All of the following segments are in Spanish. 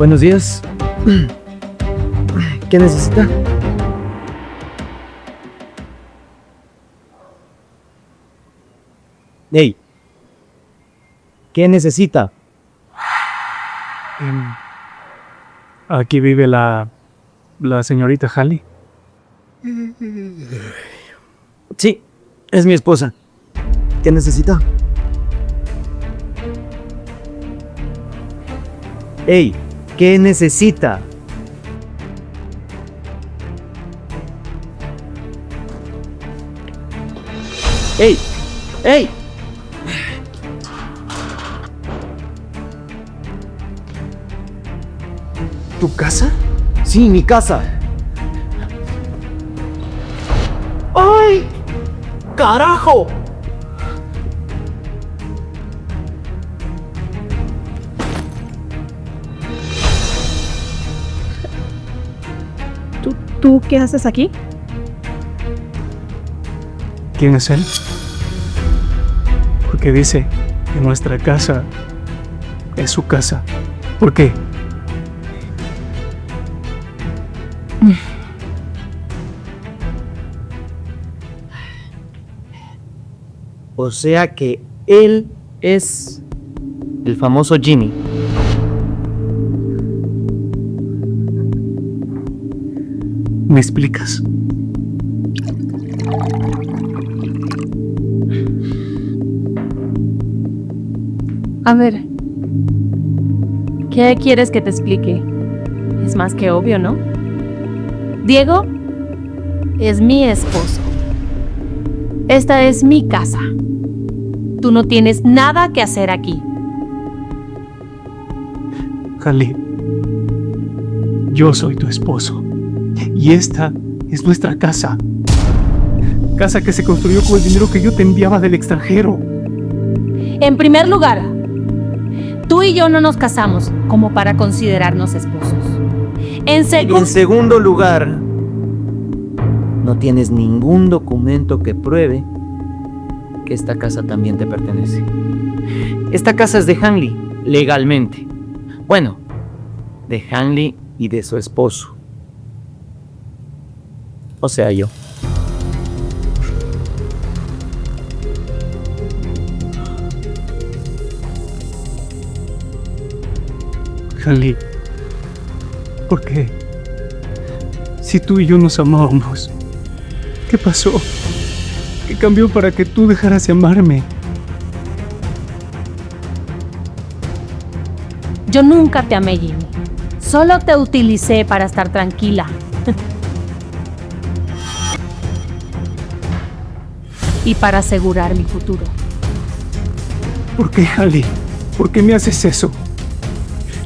Buenos días. ¿Qué necesita? Hey, ¿qué necesita? Aquí vive la señorita Hallie. Sí, es mi esposa. ¿Qué necesita? Hey, ¿qué necesita? ¡Ey! ¡Ey! ¿Tu casa? Sí, mi casa. ¡Ay! ¡Carajo! ¿Tú qué haces aquí? ¿Quién es él? Porque dice que nuestra casa es su casa. ¿Por qué? O sea que él es el famoso Jimmy. ¿Me explicas? A ver, ¿qué quieres que te explique? Es más que obvio, ¿no? Diego es mi esposo. Esta es mi casa. Tú no tienes nada que hacer aquí. Hallie, yo soy tu esposo. Y esta es nuestra casa. Casa que se construyó con el dinero que yo te enviaba del extranjero. En primer lugar, tú y yo no nos casamos como para considerarnos esposos. En segundo lugar, no tienes ningún documento que pruebe que esta casa también te pertenece. Esta casa es de Hanley, legalmente. Bueno, de Hanley y de su esposo. O sea, yo. Hallie, ¿por qué? Si tú y yo nos amábamos, ¿qué pasó? ¿Qué cambió para que tú dejaras de amarme? Yo nunca te amé, Jimmy. Solo te utilicé para estar tranquila. Y para asegurar mi futuro. ¿Por qué, Hallie? ¿Por qué me haces eso?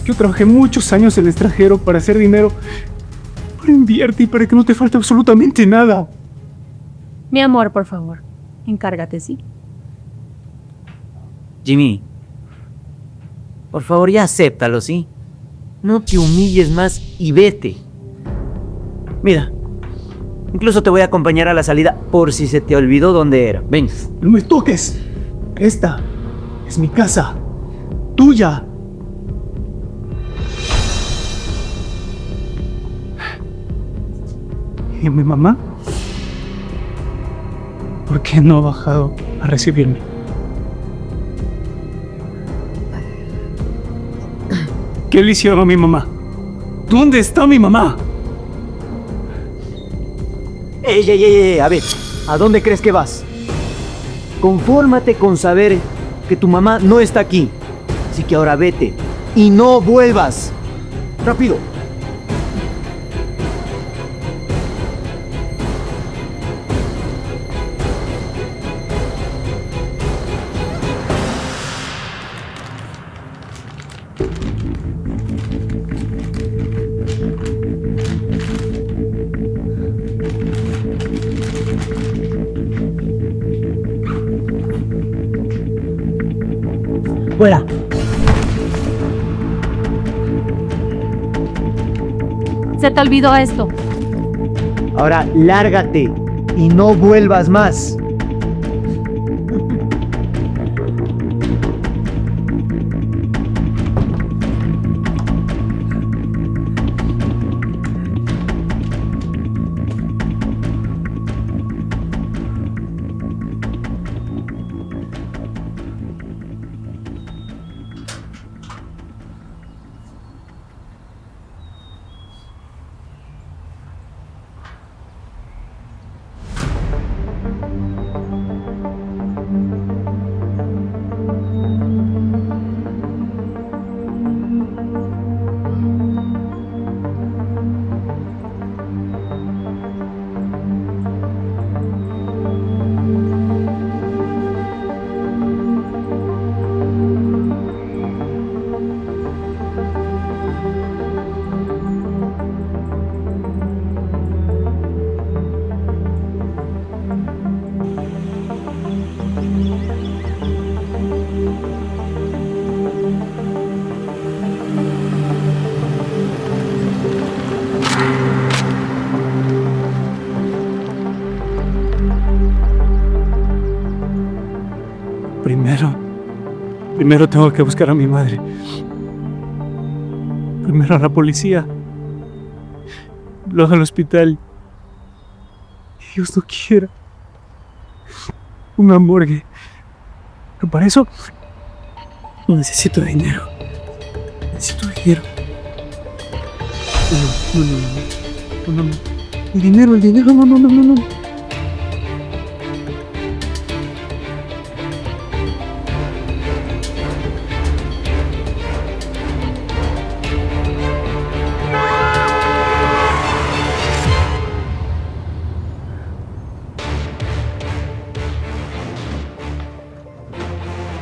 Yo trabajé muchos años en el extranjero para hacer dinero, para invertir y para que no te falte absolutamente nada. Mi amor, por favor, encárgate, ¿sí? Jimmy, por favor ya acéptalo, ¿sí? No te humilles más y vete. Mira, incluso te voy a acompañar a la salida por si se te olvidó dónde era. Ven. ¡No me toques! Esta es mi casa, tuya. ¿Y mi mamá? ¿Por qué no ha bajado a recibirme? ¿Qué le hicieron a mi mamá? ¿Dónde está mi mamá? ¡Ey! A ver, ¿a dónde crees que vas? Confórmate con saber que tu mamá no está aquí. Así que ahora vete y no vuelvas. ¡Rápido! ¡Fuera! Se te olvidó esto. Ahora lárgate y no vuelvas más. Primero tengo que buscar a mi madre. Primero a la policía. Luego al hospital. Dios no quiera. Una morgue. Pero para eso necesito dinero. Necesito dinero. No. El dinero, no.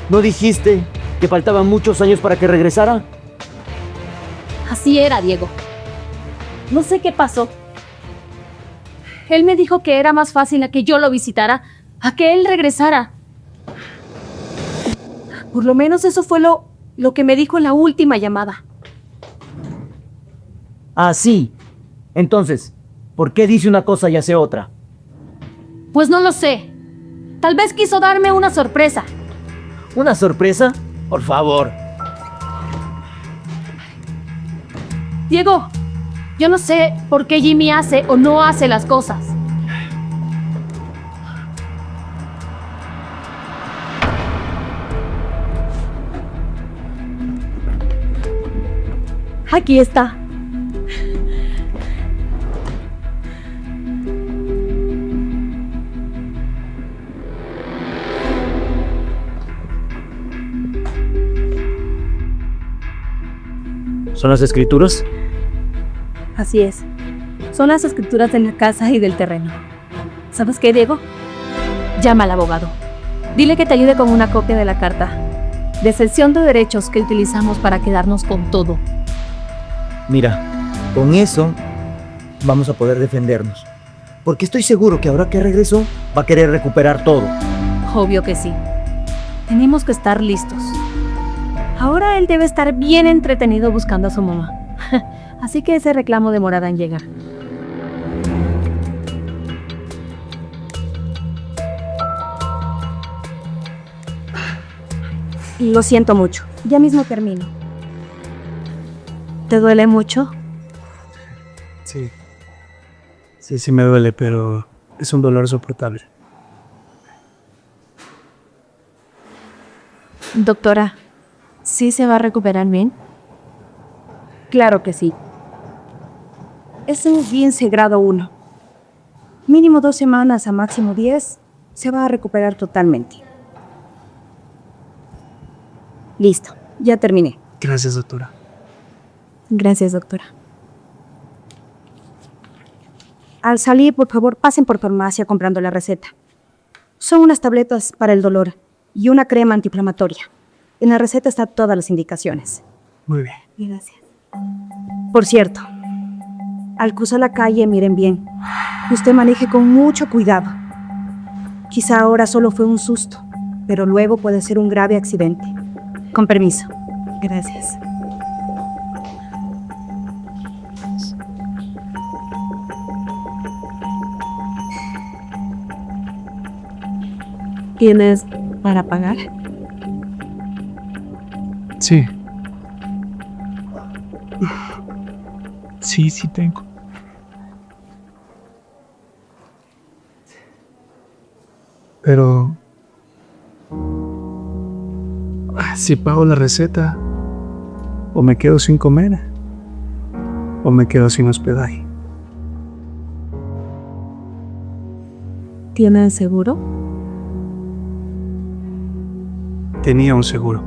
¿No dijiste que faltaban muchos años para que regresara? Así era, Diego. No sé qué pasó. Él me dijo que era más fácil a que yo lo visitara, a que él regresara. Por lo menos eso fue lo que me dijo en la última llamada. Ah, sí. Entonces, ¿por qué dice una cosa y hace otra? Pues no lo sé. Tal vez quiso darme una sorpresa. ¿Una sorpresa? Por favor. Diego, yo no sé por qué Jimmy hace o no hace las cosas. Aquí está. ¿Son las escrituras? Así es. Son las escrituras de la casa y del terreno. ¿Sabes qué, Diego? Llama al abogado. Dile que te ayude con una copia de la carta de cesión de derechos que utilizamos para quedarnos con todo. Mira, con eso vamos a poder defendernos. Porque estoy seguro que ahora que regresó va a querer recuperar todo. Obvio que sí. Tenemos que estar listos. Ahora él debe estar bien entretenido buscando a su mamá. Así que ese reclamo demorará en llegar. Lo siento mucho. Ya mismo termino. ¿Te duele mucho? Sí. Sí me duele, pero es un dolor soportable. Doctora, ¿sí se va a recuperar bien? Claro que sí. Es un esguince grado 1. Mínimo 2 semanas a máximo 10, se va a recuperar totalmente. Listo, ya terminé. Gracias, doctora. Gracias, doctora. Al salir, por favor, pasen por farmacia comprando la receta. Son unas tabletas para el dolor y una crema antiinflamatoria. En la receta están todas las indicaciones. Muy bien. Gracias. Por cierto, al cruzar la calle, miren bien. Usted maneje con mucho cuidado. Quizá ahora solo fue un susto, pero luego puede ser un grave accidente. Con permiso. Gracias. ¿Tienes para pagar? Sí. Sí tengo. Pero si pago la receta, o me quedo sin comer, o me quedo sin hospedaje. ¿Tienes seguro? Tenía un seguro.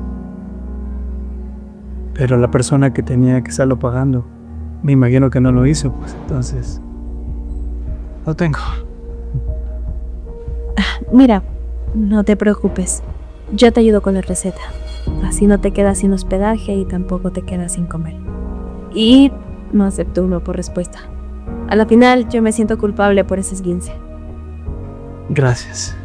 Pero la persona que tenía que estarlo pagando, me imagino que no lo hizo, pues entonces lo tengo. Mira, no te preocupes. Yo te ayudo con la receta. Así no te quedas sin hospedaje y tampoco te quedas sin comer. Y no acepto uno por respuesta. A la final, yo me siento culpable por ese esguince. Gracias.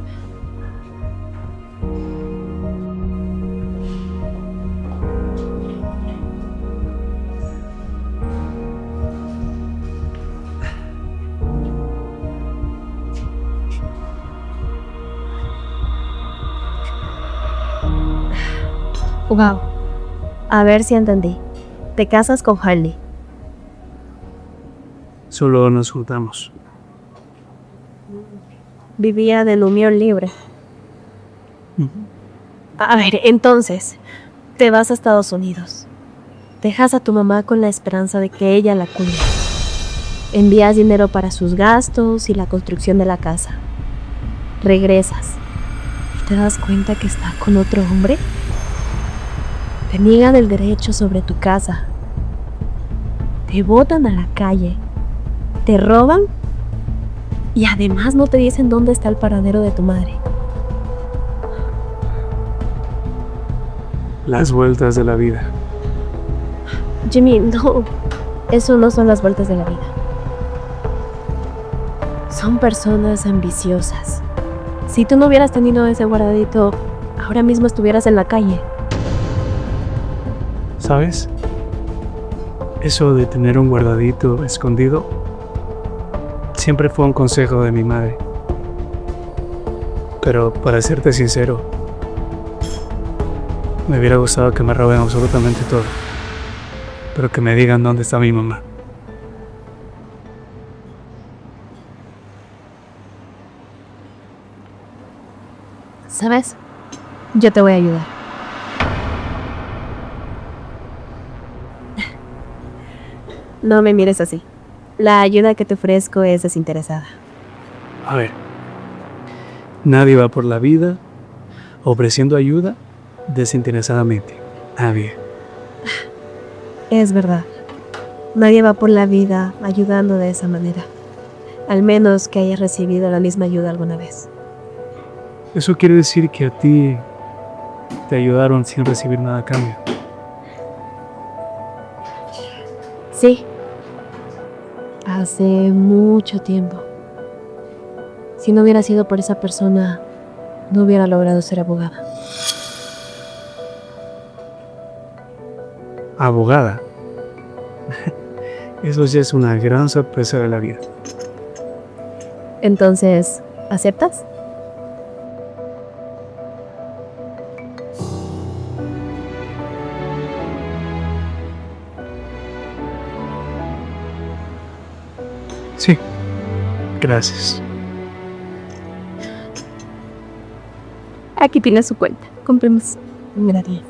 Wow. A ver si entendí. Te casas con Harley. Solo nos juntamos. Vivía de unión libre. A ver, entonces, te vas a Estados Unidos. Dejas a tu mamá con la esperanza de que ella la cuide. Envías dinero para sus gastos y la construcción de la casa. Regresas y te das cuenta que está con otro hombre. Te niegan el derecho sobre tu casa. Te botan a la calle. Te roban. Y además no te dicen dónde está el paradero de tu madre. Las vueltas de la vida. Jimmy, no. Eso no son las vueltas de la vida. Son personas ambiciosas. Si tú no hubieras tenido ese guardadito, ahora mismo estuvieras en la calle. ¿Sabes? Eso de tener un guardadito escondido siempre fue un consejo de mi madre. Pero para serte sincero, me hubiera gustado que me roben absolutamente todo, pero que me digan dónde está mi mamá. ¿Sabes? Yo te voy a ayudar. No me mires así. La ayuda que te ofrezco es desinteresada. A ver, nadie va por la vida ofreciendo ayuda desinteresadamente. Nadie. Es verdad. Nadie va por la vida ayudando de esa manera. Al menos que hayas recibido la misma ayuda alguna vez. Eso quiere decir que a ti te ayudaron sin recibir nada a cambio. Sí. Hace mucho tiempo. Si no hubiera sido por esa persona, no hubiera logrado ser abogada. Abogada. Eso ya es una gran sorpresa de la vida. Entonces, ¿aceptas? Sí. Gracias. Aquí tiene su cuenta. Compremos. Gracias.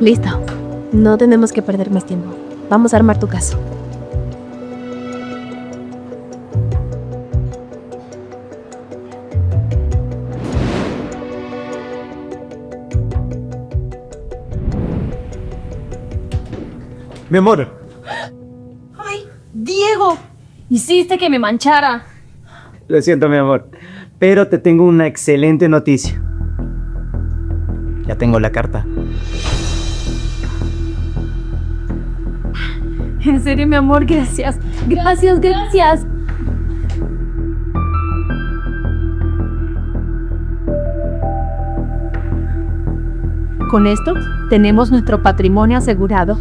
Listo. No tenemos que perder más tiempo. Vamos a armar tu caso. Mi amor, ¡Ay, Diego! Hiciste que me manchara. lo siento, mi amor, pero te tengo una excelente noticia. Ya tengo la carta. En serio, mi amor, gracias. Gracias, gracias. Con esto tenemos nuestro patrimonio asegurado.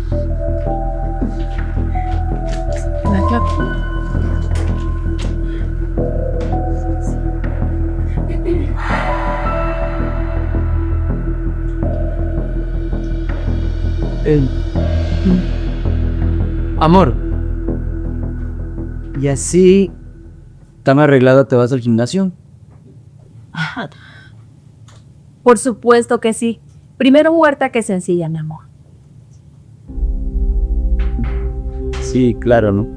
Amor. Y así, tan arreglada te vas al gimnasio. Por supuesto que sí. Primero huerta que sencilla, mi amor. Sí, claro, ¿no?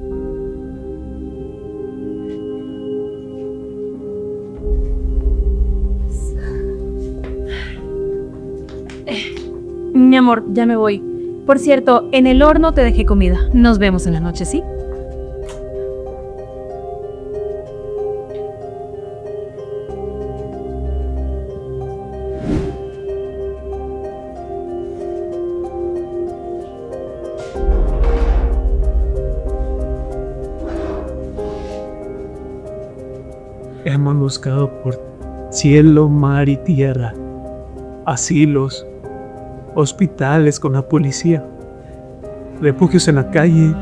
Mi amor, ya me voy. Por cierto, en el horno te dejé comida. Nos vemos en la noche, ¿sí? Hemos buscado por cielo, mar y tierra, asilos, hospitales con la policía, refugios en la calle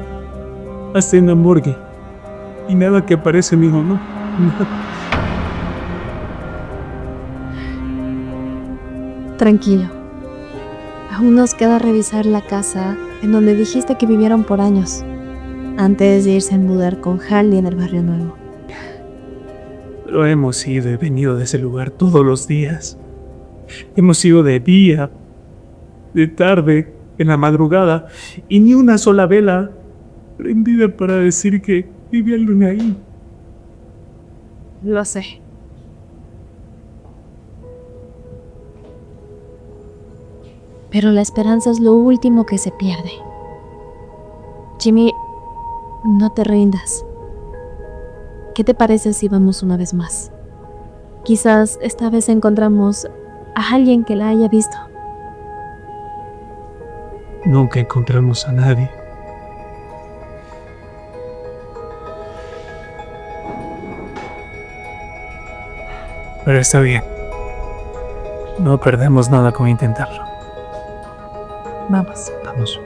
hasta en la morgue. Y nada que aparece, mijo, ¿no? Tranquilo. Aún nos queda revisar la casa en donde dijiste que vivieron por años, antes de irse a mudar con Harley en el barrio nuevo. Pero hemos ido y venido de ese lugar todos los días. Hemos ido de día, de tarde, en la madrugada, y ni una sola vela prendida para decir que vivía Luna ahí. Lo sé. Pero la esperanza es lo último que se pierde. Jimmy, no te rindas. ¿Qué te parece si vamos una vez más? Quizás esta vez encontramos a alguien que la haya visto. Nunca encontramos a nadie. Pero está bien. No perdemos nada con intentarlo. Vamos. Vamos.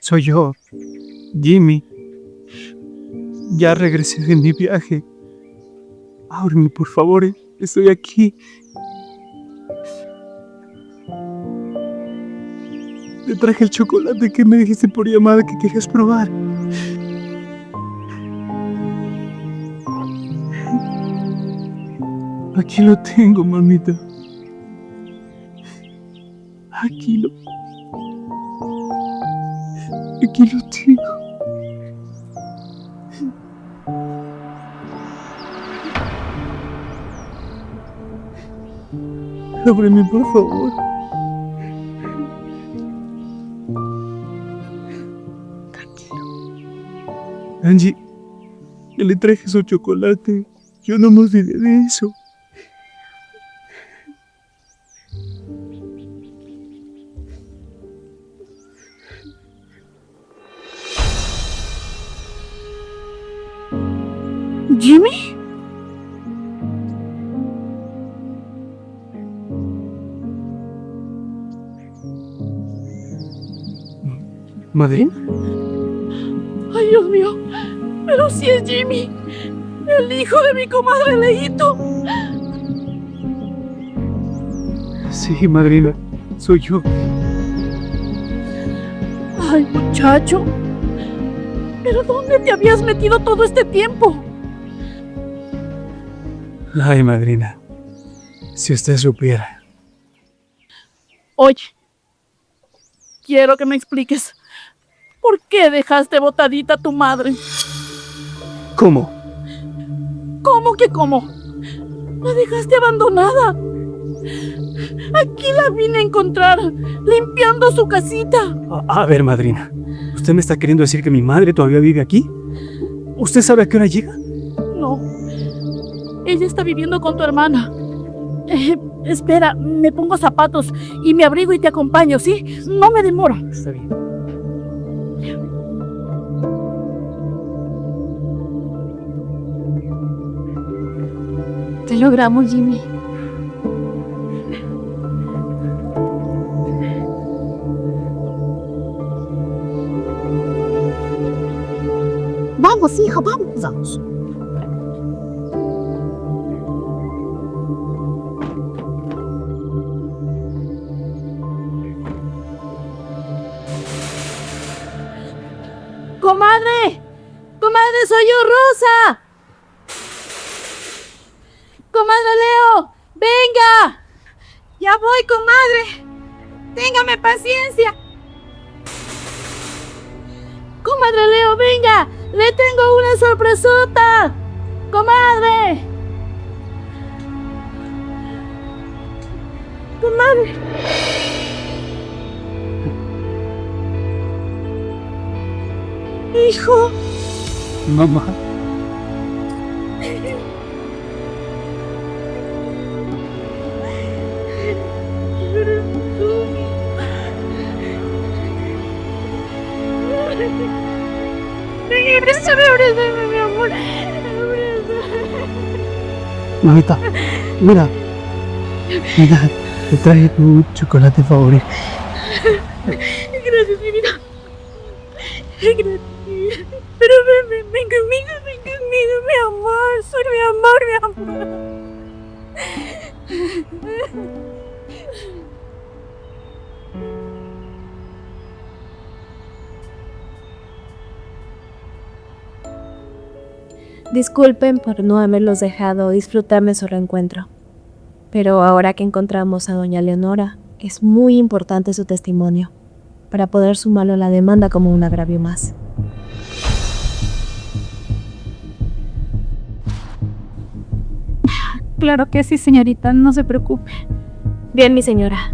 Soy yo, Jimmy. Ya regresé de mi viaje. Ábreme, por favor, estoy aquí. Te traje el chocolate que me dijiste por llamada que querías probar. Aquí lo tengo, mamita. Aquí lo tengo. Ábreme, por favor. Angie, yo le traje su chocolate. Yo no me olvidé de eso. ¿Jimmy? ¿Madrid? Ay, Dios mío. Pero sí es Jimmy. El hijo de mi comadre Leito. Sí, madrina. Soy yo. Ay, muchacho. ¿Pero dónde te habías metido todo este tiempo? Ay, madrina. Si usted supiera. Oye, quiero que me expliques. ¿Por qué dejaste botadita a tu madre? ¿Cómo? ¿Cómo que cómo? La dejaste abandonada. Aquí la vine a encontrar, limpiando su casita. A ver, madrina. ¿Usted me está queriendo decir que mi madre todavía vive aquí? ¿Usted sabe a qué hora llega? No. Ella está viviendo con tu hermana. Espera, me pongo zapatos y me abrigo y te acompaño, ¿sí? No me demoro. Está bien. Te logramos, Jimmy. Vamos, hija, vamos. ¡Comadre! ¡Comadre, soy yo, Rosa! ¡Comadre Leo! ¡Venga! Ya voy, comadre. Téngame paciencia. ¡Comadre Leo, venga! ¡Le tengo una sorpresota! ¡Comadre! ¡Comadre! Hijo. Mamá. Abrázame, mi amor. Mamita, mira. Mira, te traje tu chocolate favorito. Gracias, mi vida. Gracias. Pero ven conmigo, mi amor. Soy mi amor. Disculpen por no haberlos dejado disfrutar de su reencuentro. Pero ahora que encontramos a doña Leonora, es muy importante su testimonio, para poder sumarlo a la demanda como un agravio más. Claro que sí, señorita, no se preocupe. Bien, mi señora.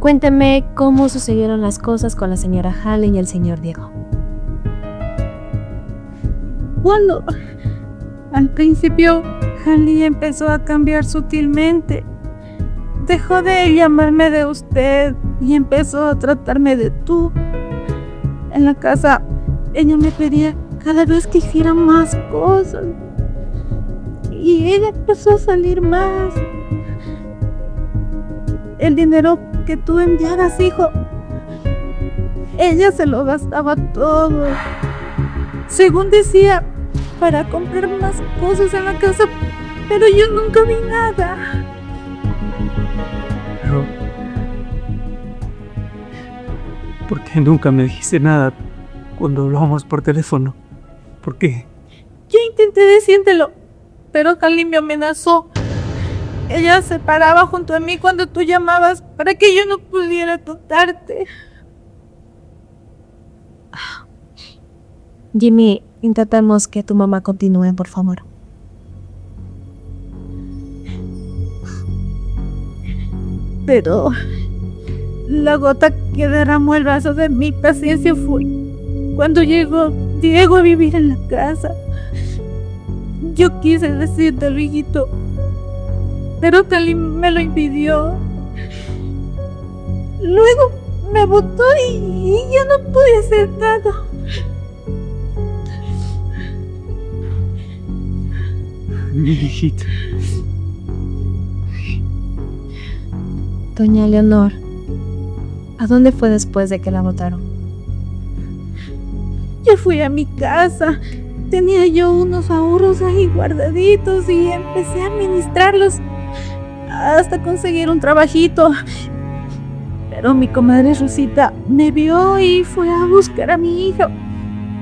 Cuénteme cómo sucedieron las cosas con la señora Halley y el señor Diego. Cuando al principio Halley empezó a cambiar sutilmente. Dejó de llamarme de usted y empezó a tratarme de tú. En la casa ella me pedía cada vez que hiciera más cosas. Y ella empezó a salir más. El dinero que tú enviaras, hijo, ella se lo gastaba todo. Según decía, para comprar más cosas en la casa, pero yo nunca vi nada. Pero... ¿por qué nunca me dijiste nada cuando hablábamos por teléfono? ¿Por qué? Yo intenté decírtelo, pero Halley me amenazó. Ella se paraba junto a mí cuando tú llamabas para que yo no pudiera tocarte. Jimmy, intentemos que tu mamá continúe, por favor. Pero la gota que derramó el vaso de mi paciencia fue cuando llegó Diego a vivir en la casa. Yo quise decírtelo, hijito, pero Halley me lo impidió. Luego me botó y yo no pude hacer nada. Mi hijita. Doña Leonor, ¿a dónde fue después de que la botaron? Yo fui a mi casa. Tenía yo unos ahorros ahí guardaditos y empecé a administrarlos hasta conseguir un trabajito. Pero mi comadre Rosita me vio y fue a buscar a mi hija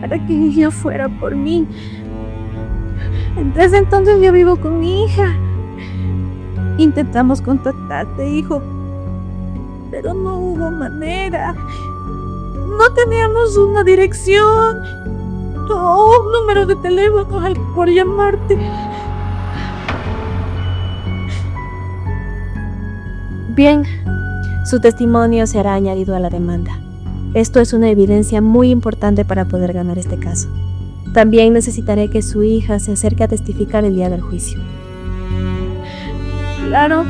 para que ella fuera por mí. Desde entonces yo vivo con mi hija. Intentamos contactarte, hijo, pero no hubo manera. No teníamos una dirección o un número de teléfono al por llamarte. Bien, su testimonio será añadido a la demanda. Esto es una evidencia muy importante para poder ganar este caso. También necesitaré que su hija se acerque a testificar el día del juicio. Claro,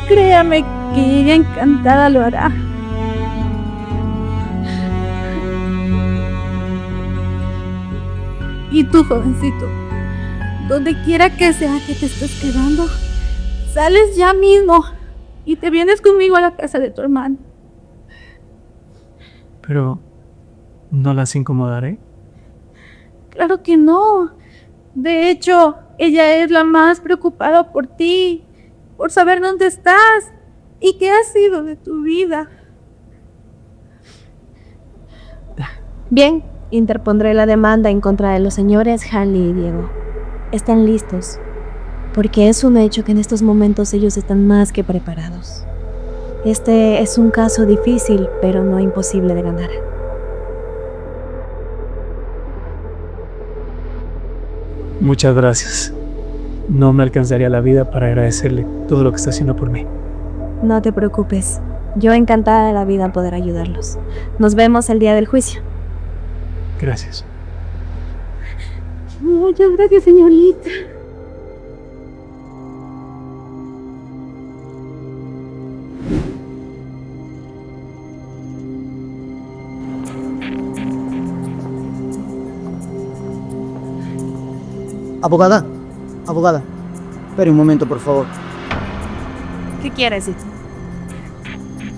créame que ella encantada lo hará. Y tú, jovencito, donde quiera que sea que te estés quedando, sales ya mismo y te vienes conmigo a la casa de tu hermano. Pero... ¿no las incomodaré? Claro que no. De hecho, ella es la más preocupada por ti, por saber dónde estás y qué ha sido de tu vida. Bien, interpondré la demanda en contra de los señores Halley y Diego. Están listos, porque es un hecho que en estos momentos ellos están más que preparados. Este es un caso difícil, pero no imposible de ganar. Muchas gracias. No me alcanzaría la vida para agradecerle todo lo que está haciendo por mí. No te preocupes, yo encantada de la vida poder ayudarlos. Nos vemos el día del juicio. Gracias. Muchas gracias, señorita. Abogada, abogada, espere un momento, por favor. ¿Qué quieres?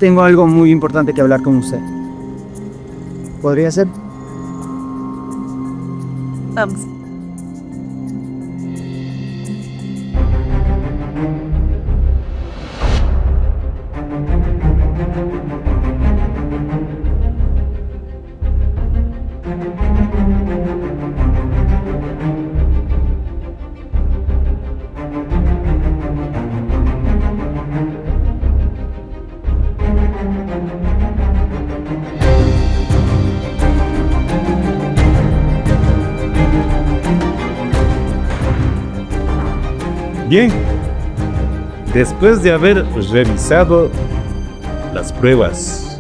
Tengo algo muy importante que hablar con usted. ¿Podría ser? Vamos. Bien, después de haber revisado las pruebas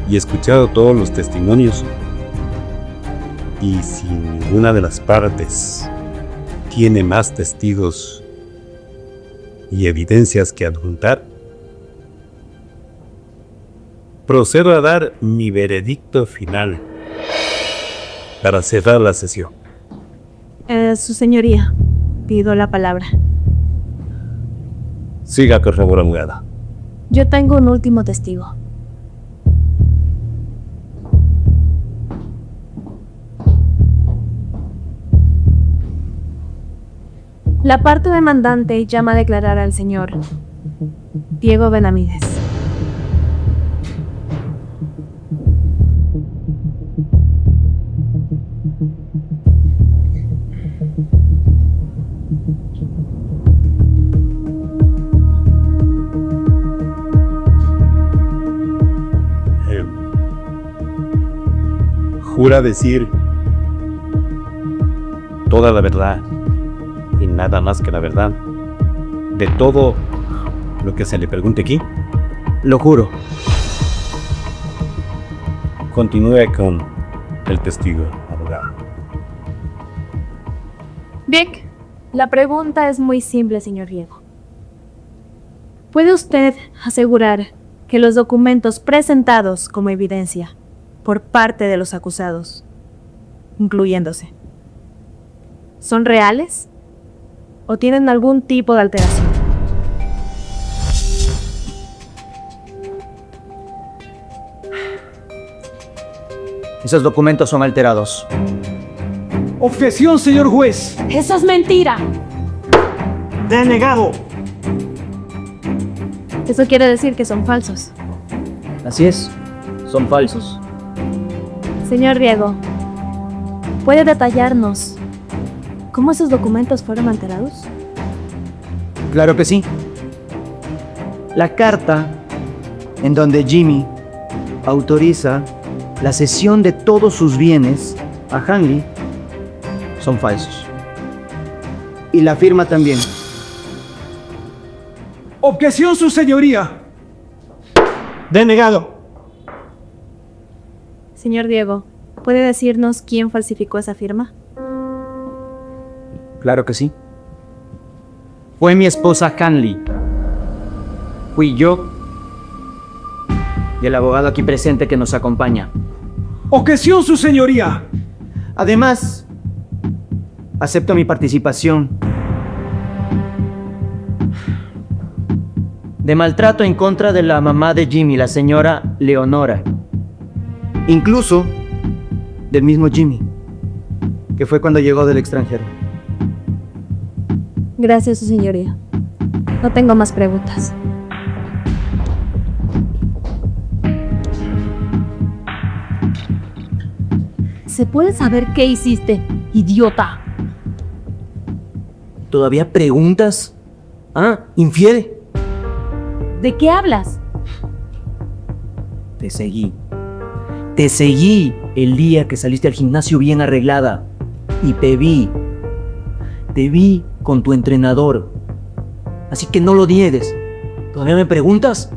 y escuchado todos los testimonios, y si ninguna de las partes tiene más testigos y evidencias que adjuntar, procedo a dar mi veredicto final para cerrar la sesión. Su señoría, pido la palabra. Siga, por favor, abogada. Yo tengo un último testigo. La parte demandante llama a declarar al señor Diego Benavides. Jura decir toda la verdad y nada más que la verdad de todo lo que se le pregunte aquí. Lo juro. Continúe con el testigo, abogado. Bien, la pregunta es muy simple, señor Diego. ¿Puede usted asegurar que los documentos presentados como evidencia por parte de los acusados, incluyéndose, son reales o tienen algún tipo de alteración? Esos documentos son alterados. Objeción, señor juez. ¡Eso es mentira! ¡Denegado! Eso quiere decir que son falsos. Así es, son falsos. Señor Diego, ¿puede detallarnos cómo esos documentos fueron alterados? Claro que sí. La carta en donde Jimmy autoriza la cesión de todos sus bienes a Hanley son falsos. Y la firma también. Objeción, su señoría. ¡Denegado! Señor Diego, ¿puede decirnos quién falsificó esa firma? Claro que sí. Fue mi esposa Hanley. Fui yo y el abogado aquí presente que nos acompaña. Objeción, su señoría. Además, acepto mi participación de maltrato en contra de la mamá de Jimmy, la señora Leonora. Incluso del mismo Jimmy, que fue cuando llegó del extranjero. Gracias, su señoría. No tengo más preguntas. ¿Se puede saber qué hiciste, idiota? ¿Todavía preguntas? Ah, infiere. ¿De qué hablas? Te seguí. Te seguí el día que saliste al gimnasio bien arreglada. Y te vi. Te vi con tu entrenador. Así que no lo niegues. ¿Todavía me preguntas?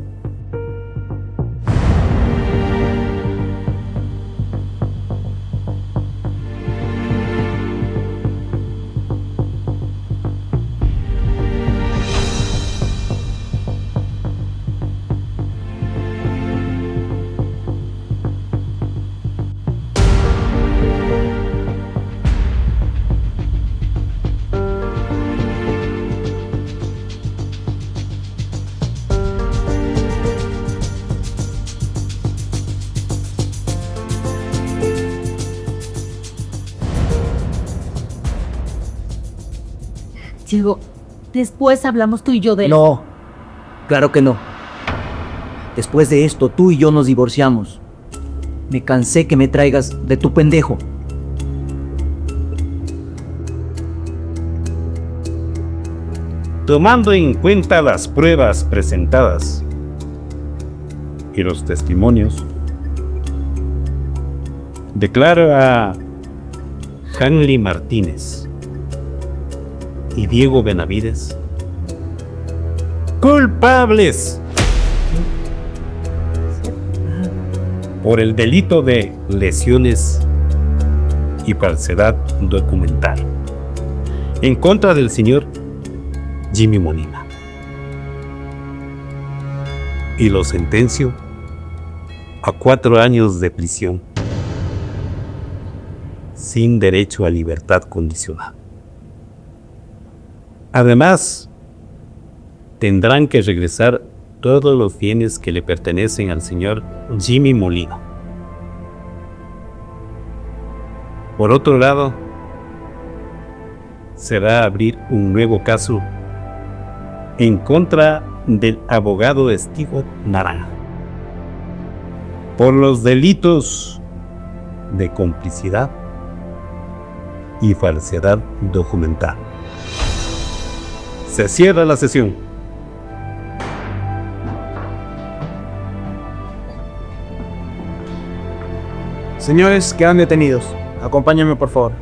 Diego, después hablamos tú y yo de él. No, claro que no. Después de esto, tú y yo nos divorciamos. Me cansé que me traigas de tu pendejo. Tomando en cuenta las pruebas presentadas y los testimonios, declaro a Hanley Martínez y Diego Benavides culpables por el delito de lesiones y falsedad documental en contra del señor Jimmy Molina, y lo sentencio a 4 años de prisión sin derecho a libertad condicional. Además, tendrán que regresar todos los bienes que le pertenecen al señor Jimmy Molina. Por otro lado, será abrir un nuevo caso en contra del abogado Stewart Naranja por los delitos de complicidad y falsedad documental. Se cierra la sesión. Señores, quedan detenidos. Acompáñenme, por favor.